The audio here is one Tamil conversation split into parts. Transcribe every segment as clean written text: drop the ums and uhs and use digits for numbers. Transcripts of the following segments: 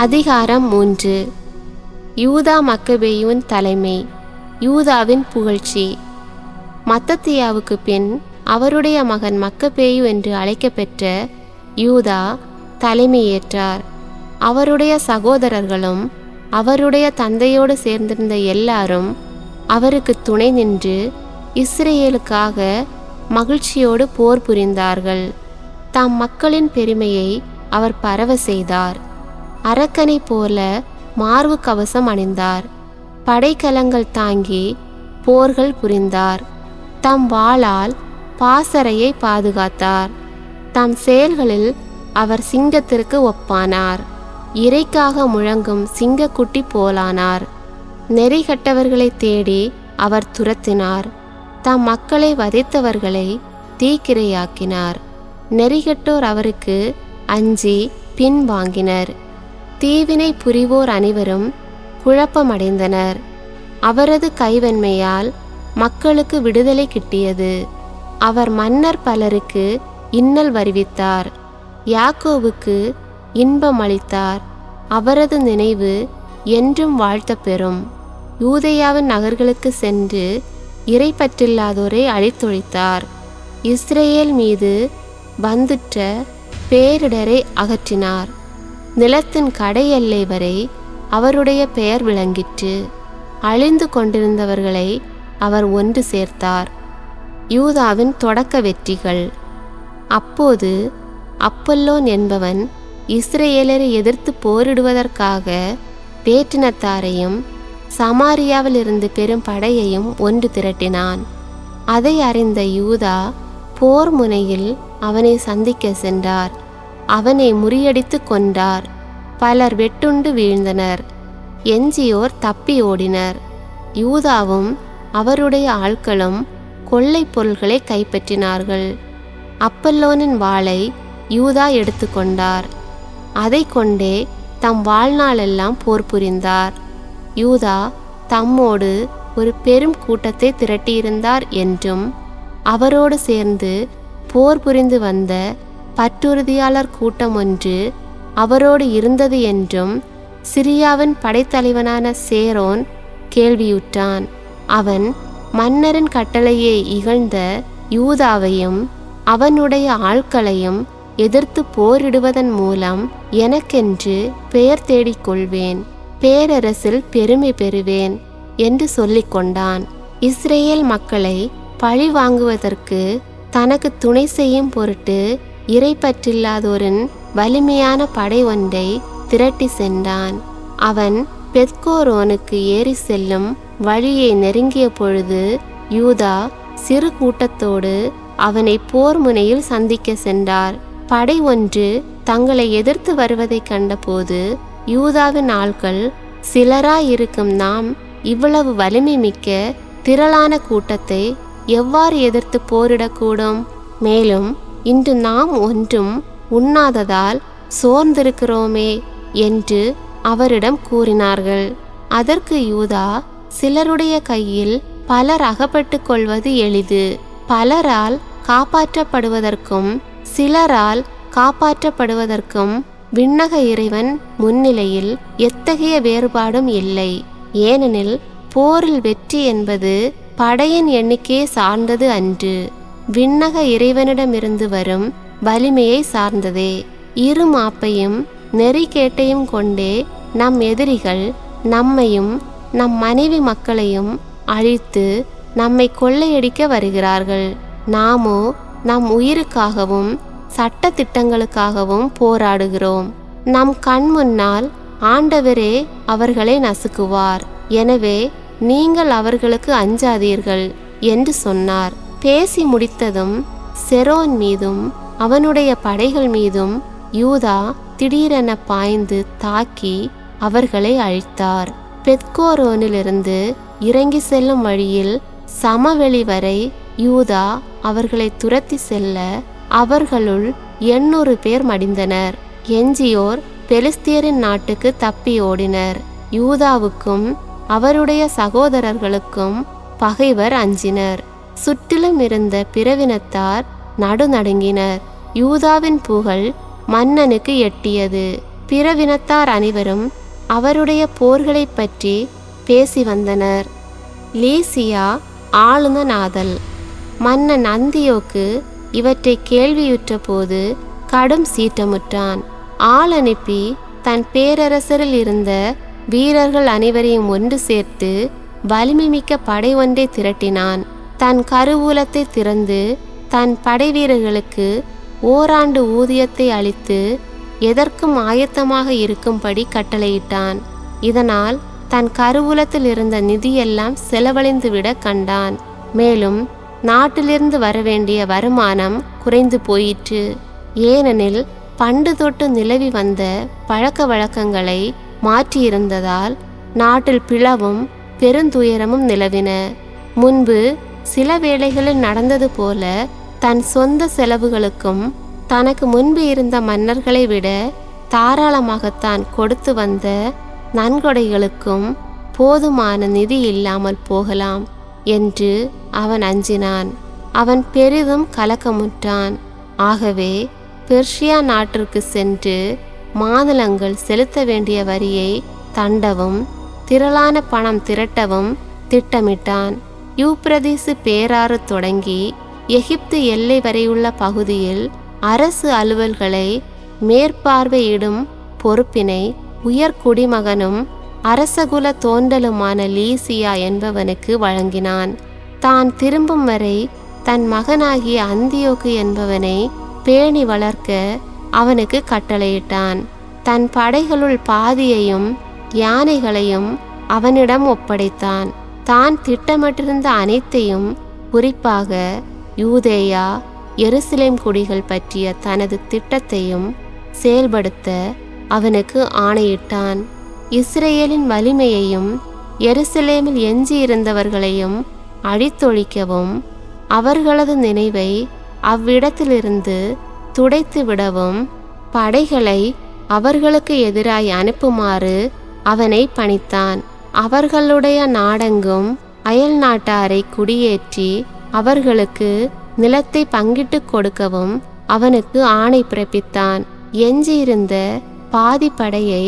அதிகாரம் 3. யூதா மக்கபேயுவின் தலைமை. யூதாவின் புகழ்ச்சி. மத்தத்தியாவுக்கு பின் அவருடைய மகன் மக்கபேயு என்று அழைக்கப்பெற்ற யூதா தலைமையேற்றார். அவருடைய சகோதரர்களும் அவருடைய தந்தையோடு சேர்ந்திருந்த எல்லாரும் அவருக்கு துணை நின்று இஸ்ரேலுக்காக மகிழ்ச்சியோடு போர் புரிந்தார்கள். தம் மக்களின் பெருமையை அவர் பரவ செய்தார். அரக்கனை போல மார்பு கவசம் அணிந்தார். படைக்கலங்கள் தாங்கி போர்கள் புரிந்தார். தம் வாளால் பாசறையை பாதுகாத்தார். தம் செயல்களில் அவர் சிங்கத்திற்கு ஒப்பானார். இறைக்காக முழங்கும் சிங்கக்குட்டி போலானார். நெறிகட்டவர்களை தேடி அவர் துரத்தினார். தம் மக்களை வதைத்தவர்களை தீக்கிரையாக்கினார். நெறிகட்டோர் அவருக்கு அஞ்சி பின்வாங்கினர். தீவினை புரிவோர் அனைவரும் குழப்பமடைந்தனர். அவரது கைவன்மையால் மக்களுக்கு விடுதலை கிட்டியது. அவர் மன்னர் பலருக்கு இன்னல் வருவித்தார். யாக்கோபுக்கு இன்பம் அளித்தார். அவரது நினைவு என்றும் வாழ்த்தப் பெறும். யூதேயாவின் நகர்களுக்கு சென்று இறைப்பற்றில்லாதோரை அழித்தொழித்தார். இஸ்ரேல் மீது வந்துற்ற பேரிடரை அகற்றினார். நிலத்தின் கடையெல்லை வரை அவருடைய பெயர் விளங்கிற்று. அழிந்து கொண்டிருந்தவர்களை அவர் ஒன்று சேர்த்தார். யூதாவின் தொடக்க வெற்றிகள். அப்போது அப்பல்லோன் என்பவன் இஸ்ரேலரை எதிர்த்து போரிடுவதற்காக வேற்றினத்தாரையும் சமாரியாவில் இருந்து பெரும் படையையும் ஒன்று திரட்டினான். அதை அறிந்த யூதா போர் முனையில் அவனை சந்திக்க சென்றார். அவனை முறியடித்து கொன்றார். பலர் வெட்டுண்டு வீழ்ந்தனர். எஞ்சியோர் தப்பி ஓடினர். யூதாவும் அவருடைய ஆட்களும் கொள்ளை பொருள்களை கைப்பற்றினார்கள். அப்பல்லோனின் வாளை யூதா எடுத்துக்கொண்டார். அதை கொண்டே தம் வாழ்நாளெல்லாம் போர் புரிந்தார். யூதா தம்மோடு ஒரு பெரும் கூட்டத்தை திரட்டியிருந்தார் என்றும் அவரோடு சேர்ந்து போர் புரிந்து வந்த பற்றுறுதியாளர் கூட்டம் ஒன்று அவரோடு இருந்தது என்றும் சிரியாவின் படைத்தலைவனான சேரோன் கேள்வியுற்றான். அவன் மன்னரின் கட்டளையை இகழ்ந்த யூதாவையும் அவனுடைய ஆட்களையும் எதிர்த்து போரிடுவதன் மூலம் எனக்கென்று பெயர் தேடிக்கொள்வேன், பேரரசில் பெருமை பெறுவேன் என்று சொல்லிக்கொண்டான். இஸ்ரேல் மக்களை பழி வாங்குவதற்கு தனக்கு துணை செய்யும் பொருட்டு இறைப்பற்றில்லாதோரின் வலிமையான படை ஒன்றை திரட்டி சென்றான். அவன் பெத்கோரோனுக்கு ஏறி செல்லும் வழியை நெருங்கிய பொழுது யூதா சிறு கூட்டத்தோடு அவனை போர் முனையில் சந்திக்க சென்றார். படை ஒன்று தங்களை எதிர்த்து வருவதை கண்டபோது யூதாவின் ஆட்கள், சிலராயிருக்கும் நாம் இவ்வளவு வலிமை மிக்க திரளான கூட்டத்தை எவ்வாறு எதிர்த்து போரிடக்கூடும்? மேலும் இன்று நாம் ஒன்றும் உண்ணாததால் சோர்ந்திருக்கிறோமே என்று அவரிடம் கூறினார்கள். அதற்கு யூதா, சிலருடைய கையில் பலர் அகப்பட்டு கொள்வது எளிது. பலரால் காப்பாற்றப்படுவதற்கும் சிலரால் காப்பாற்றப்படுவதற்கும் விண்ணக இறைவன் முன்னிலையில் எத்தகைய வேறுபாடும் இல்லை. ஏனெனில் போரில் வெற்றி என்பது படையின் எண்ணிக்கையை சார்ந்தது அன்று, விண்ணக இறைவனிடமிருந்து வரும் வலிமையை சார்ந்ததே. இரு மாப்பையும் நெறிகேட்டையும் கொண்டே நம் எதிரிகள் நம்மையும் நம் மனைவி மக்களையும் அழித்து நம்மை கொள்ளையடிக்க வருகிறார்கள். நாமோ நம் உயிருக்காகவும் சட்ட திட்டங்களுக்காகவும் போராடுகிறோம். நம் கண் முன்னால் ஆண்டவரே அவர்களை நசுக்குவார். எனவே நீங்கள் அவர்களுக்கு அஞ்சாதீர்கள் என்று சொன்னார். பேசி முடித்ததும் செரோன் மீதும் அவனுடைய படைகள் மீதும் யூதா திடீரென பாய்ந்து தாக்கி அவர்களை அழித்தார். பெத்கோரோனிலிருந்து இறங்கி செல்லும் வழியில் சமவெளி வரை யூதா அவர்களை துரத்தி செல்ல அவர்களுள் 800 பேர் மடிந்தனர். எஞ்சியோர் பெலிஸ்தியரின் நாட்டுக்கு தப்பி ஓடினர். யூதாவுக்கும் அவருடைய சகோதரர்களுக்கும் பகைவர் அஞ்சினர். சுற்றிலும் இருந்த பிறவினத்தார் நடுநடுங்கினர். யூதாவின் புகழ் மன்னனுக்கு எட்டியது. பிறவினத்தார் அனைவரும் அவருடைய போர்களைப் பற்றி பேசி வந்தனர். லீசியா ஆளுநனாதல். மன்னன் அந்தியோக்கு இவற்றை கேள்வியுற்ற போது கடும் சீற்றமுற்றான். ஆள் அனுப்பி தன் பேரரசரில் இருந்த வீரர்கள் அனைவரையும் ஒன்று சேர்த்து வலிமைமிக்க படை ஒன்றை திரட்டினான். தன் கருவூலத்தை திறந்து தன் படை வீரர்களுக்கு ஓராண்டு ஊதியத்தை அளித்து எதற்கும் ஆயத்தமாக இருக்கும்படி கட்டளையிட்டான். இதனால் தன் கருவூலத்தில் இருந்த நிதியெல்லாம் செலவழிந்துவிட கண்டான். மேலும் நாட்டிலிருந்து வரவேண்டிய வருமானம் குறைந்து போயிற்று. ஏனெனில் பண்டு தொட்டு நிலவி வந்த பழக்க வழக்கங்களை மாற்றியிருந்ததால் நாட்டில் பிளவும் பெருந்துயரமும் நிலவின. முன்பு சில வேளைகளில் நடந்தது போல தன் சொந்த செலவுகளுக்கும் தனக்கு முன்பு இருந்த மன்னர்களை விட தாராளமாகத்தான் கொடுத்து வந்த நன்கொடைகளுக்கும் போதுமான நிதி இல்லாமல் போகலாம் என்று அவன் அஞ்சினான். அவன் பெரிதும் கலக்கமுற்றான். ஆகவே பெர்ஷியா நாட்டிற்கு சென்று மாநிலங்கள் செலுத்த வேண்டிய வரியை தண்டவும் திரளான பணம் திரட்டவும் திட்டமிட்டான். யூப்ரதீசு பேராறு தொடங்கி எகிப்து எல்லை வரையுள்ள பகுதியில் அரசு அலுவல்களை மேற்பார்வையிடும் பொறுப்பினை உயர்குடிமகனும் அரசகுல தோன்றலுமான லீசியா என்பவனுக்கு வழங்கினான். தான் திரும்பும் வரை தன் மகனாகிய அந்தியோக்கு என்பவனை பேணி வளர்க்க அவனுக்கு கட்டளையிட்டான். தன் படைகளுள் பாதியையும் யானைகளையும் அவனிடம் ஒப்படைத்தான். தான் திட்டமிட்டிருந்த அனைத்தையும், குறிப்பாக யூதேயா எருசலேம் குடிகள் பற்றிய தனது திட்டத்தையும் செயல்படுத்த அவனுக்கு ஆணையிட்டான். இஸ்ரேலின் வலிமையையும் எருசலேமில் எஞ்சியிருந்தவர்களையும் அழித்தொழிக்கவும் அவர்களது நினைவை அவ்விடத்திலிருந்து துடைத்து விடவும் படைகளை அவர்களுக்கு எதிராய் அனுப்புமாறு அவனை பணித்தான். அவர்களுடைய நாடெங்கும் அயல் நாட்டாரை குடியேற்றி அவர்களுக்கு நிலத்தை பங்கிட்டு கொடுக்கவும் அவனுக்கு ஆணை பிறப்பித்தான். எஞ்சியிருந்த பாதி படையை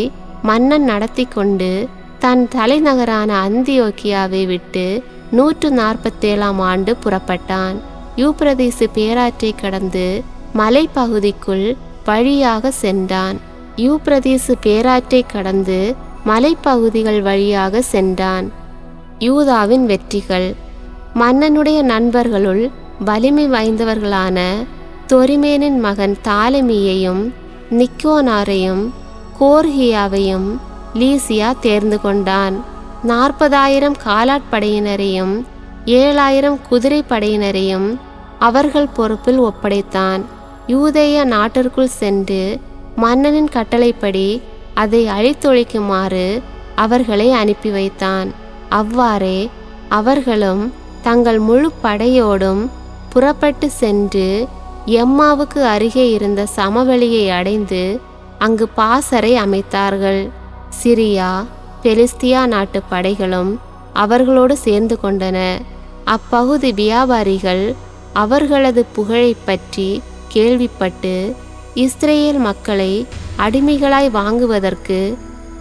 மன்னன் நடத்தி கொண்டு தன் தலைநகரான அந்தியோக்கியாவை விட்டு 147ஆம் ஆண்டு புறப்பட்டான். யூப்ரதீசு பேராற்றை கடந்து மலைப்பகுதிக்குள் வழியாக சென்றான். யூப்ரதீசு பேராற்றை கடந்து மலைப்பகுதிகள் வழியாக சென்றான். யூதாவின் வெற்றிகள். மன்னனுடைய நண்பர்களுள் வலிமை வாய்ந்தவர்களான தொரிமேனின் மகன் தாலமியையும் நிக்கோனாரையும் கோர்கியாவையும் லீசியா தேர்ந்து கொண்டான். 40,000 காலாட்படையினரையும் 7,000 குதிரை படையினரையும் அவர்கள் பொறுப்பில் ஒப்படைத்தான். யூதேய நாட்டிற்குள் சென்று மன்னனின் கட்டளைப்படி அதை அழித்தொழிக்குமாறு அவர்களை அனுப்பி வைத்தான். அவ்வாறே அவர்களும் தங்கள் முழு படையோடும் புறப்பட்டு சென்று எம்மாவுக்கு அருகே இருந்த சமவெளியை அடைந்து அங்கு பாசறை அமைத்தார்கள். சிரியா பெலிஸ்தியா நாட்டு படைகளும் அவர்களோடு சேர்ந்து கொண்டன. அப்பகுதி வியாபாரிகள் அவர்களது புகழை பற்றி கேள்விப்பட்டு இஸ்ரேல் மக்களை அடிமைகளாய் வாங்குவதற்கு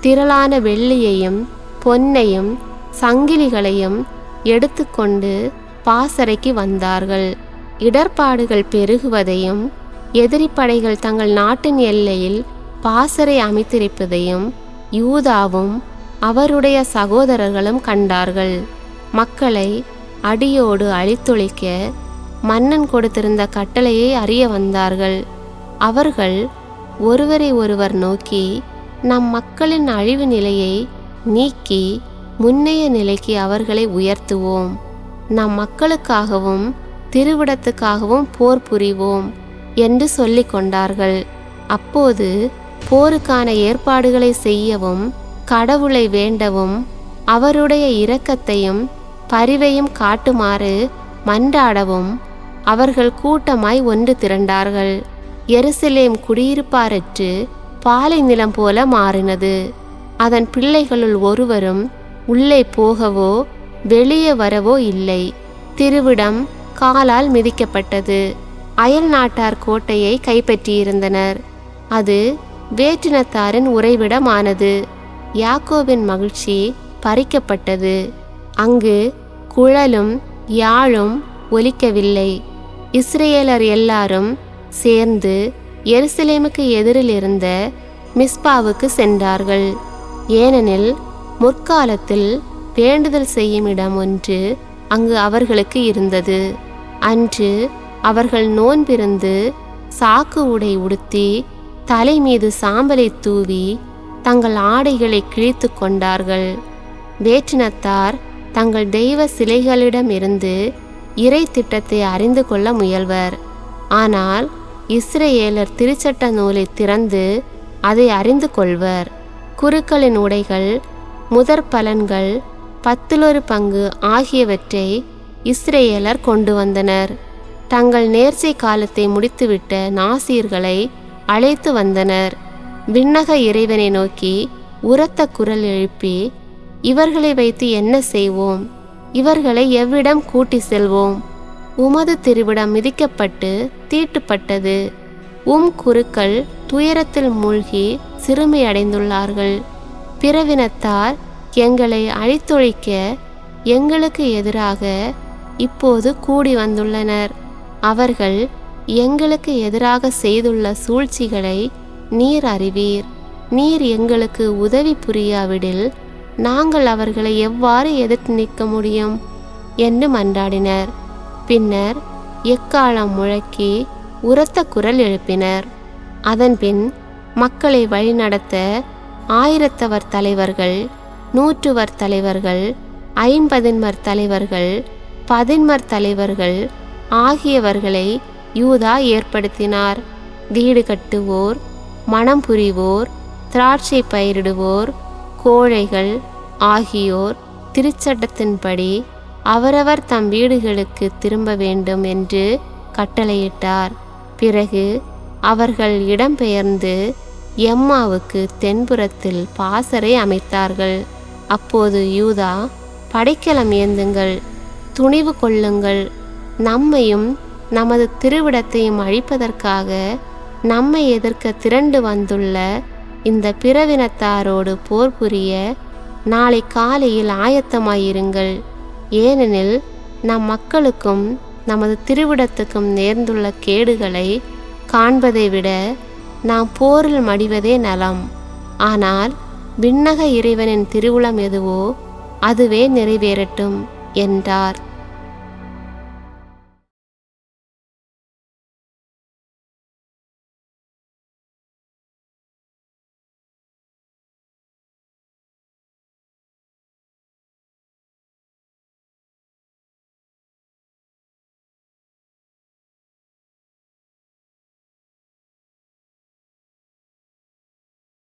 திரளான வெள்ளியையும் பொன்னையும் சங்கிலிகளையும் எடுத்துக்கொண்டு பாசறைக்கு வந்தார்கள். இடர்பாடுகள் பெருகுவதையும் எதிரி படைகள் தங்கள் நாட்டின் எல்லையில் பாசறை அமைத்திருப்பதையும் யூதாவும் அவருடைய சகோதரர்களும் கண்டார்கள். மக்களை அடியோடு அழித்தொழிக்க மன்னன் கொடுத்திருந்த கட்டளையை அறிய வந்தார்கள். அவர்கள் ஒருவரை ஒருவர் நோக்கி, நம் மக்களின் அழிவு நிலையை நீக்கி முன்னைய நிலைக்கு அவர்களை உயர்த்துவோம். நம் மக்களுக்காகவும் திருவிடத்துக்காகவும் போர் புரிவோம் என்று சொல்லிக் கொண்டார்கள். அப்போது போருக்கான ஏற்பாடுகளை செய்யவும் கடவுளை வேண்டவும் அவருடைய இரக்கத்தையும் பரிவையும் காட்டுமாறு மன்றாடவும் அவர்கள் கூட்டமாய் ஒன்று திரண்டார்கள். எருசலேம் குடியிருப்பாரற்று பாலை நிலம் போல மாறினது. அதன் பிள்ளைகளுள் ஒருவரும் உள்ளே போகவோ வெளியே வரவோ இல்லை. திருவிடம் காலால் மிதிக்கப்பட்டது. அயல் நாட்டார் கோட்டையை கைப்பற்றியிருந்தனர். அது வேற்றினத்தாரின் உறைவிடமானது. யாக்கோபின் மகிழ்ச்சி பறிக்கப்பட்டது. அங்கு குழலும் யாழும் ஒலிக்கவில்லை. இஸ்ரேலர் எல்லாரும் சேர்ந்து எருசலேமுக்கு எதிரில் இருந்த மிஸ்பாவுக்கு சென்றார்கள். ஏனெனில் முற்காலத்தில் வேண்டுதல் செய்யும் இடம் ஒன்று அங்கு அவர்களுக்கு இருந்தது. அன்று அவர்கள் நோன்பிருந்து சாக்கு உடை உடுத்தி தலை மீது சாம்பலை தூவி தங்கள் ஆடைகளை கிழித்து கொண்டார்கள். வேற்றினத்தார் தங்கள் தெய்வ சிலைகளிடமிருந்து இறை திட்டத்தை அறிந்து கொள்ள முயல்வர். ஆனால் இஸ்ரேலர் திருச்சட்ட நூலை திறந்து அதை அறிந்து கொள்வர். குருக்களின் உடைகள், முதற் பலன்கள், 10 ஆகியவற்றை இஸ்ரேலர் கொண்டு வந்தனர். தங்கள் நேர்ச்சை காலத்தை முடித்துவிட்ட நாசீர்களை அழைத்து வந்தனர். விண்ணக இறைவனை நோக்கி உரத்த குரல் எழுப்பி, இவர்களை வைத்து என்ன செய்வோம்? இவர்களை எவ்விடம் கூட்டி செல்வோம்? உமது திருவிடம் மிதிக்கப்பட்டு தீட்டுப்பட்டது. குருக்கள் துயரத்தில் மூழ்கி சிறுமையடைந்துள்ளார்கள். பிறவினத்தார் எங்களை அழித்தொழிக்க எங்களுக்கு எதிராக இப்போது கூடி வந்துள்ளனர். அவர்கள் எங்களுக்கு எதிராக செய்துள்ள சூழ்ச்சிகளை நீர் அறிவீர். நீர் எங்களுக்கு உதவி புரியாவிடில் நாங்கள் அவர்களை எவ்வாறு எதிர்த்து நிற்க முடியும் என்று மன்றாடினர். பின்னர் எக்காளம் முழக்கி உரத்த குரல் எழுப்பினர். அதன்பின் மக்களை வழிநடத்த 1000 தலைவர்கள், 100 தலைவர்கள், 50 தலைவர்கள், 10 தலைவர்கள் ஆகியவர்களை யூதா ஏற்படுத்தினார். வீடு கட்டுவோர், மனம் புரிவோர், திராட்சை பயிரிடுவோர், கோழைகள் ஆகியோர் திருச்சட்டத்தின்படி அவரவர் தம் வீடுகளுக்கு திரும்ப வேண்டும் என்று கட்டளையிட்டார். பிறகு அவர்கள் இடம்பெயர்ந்து எம்மாவுக்கு தென்புறத்தில் பாசறை அமைத்தார்கள். அப்போது யூதா, படைக்கலம் ஏந்துங்கள், துணிவு கொள்ளுங்கள், நம்மையும் நமது திருவிடத்தையும் அழிப்பதற்காக நம்மை எதிர்க்க திரண்டு வந்துள்ள இந்த பிறவினத்தாரோடு போர் புரிய நாளை காலையில் ஆயத்தமாயிருங்கள். ஏனெனில் நம் மக்களுக்கும் நமது திருவிடத்துக்கும் நேர்ந்துள்ள கேடுகளை காண்பதை விட நாம் போரில் மடிவதே நலம். ஆனால் விண்ணக இறைவனின் திருவுளம் எதுவோ அதுவே நிறைவேறட்டும் என்றார்.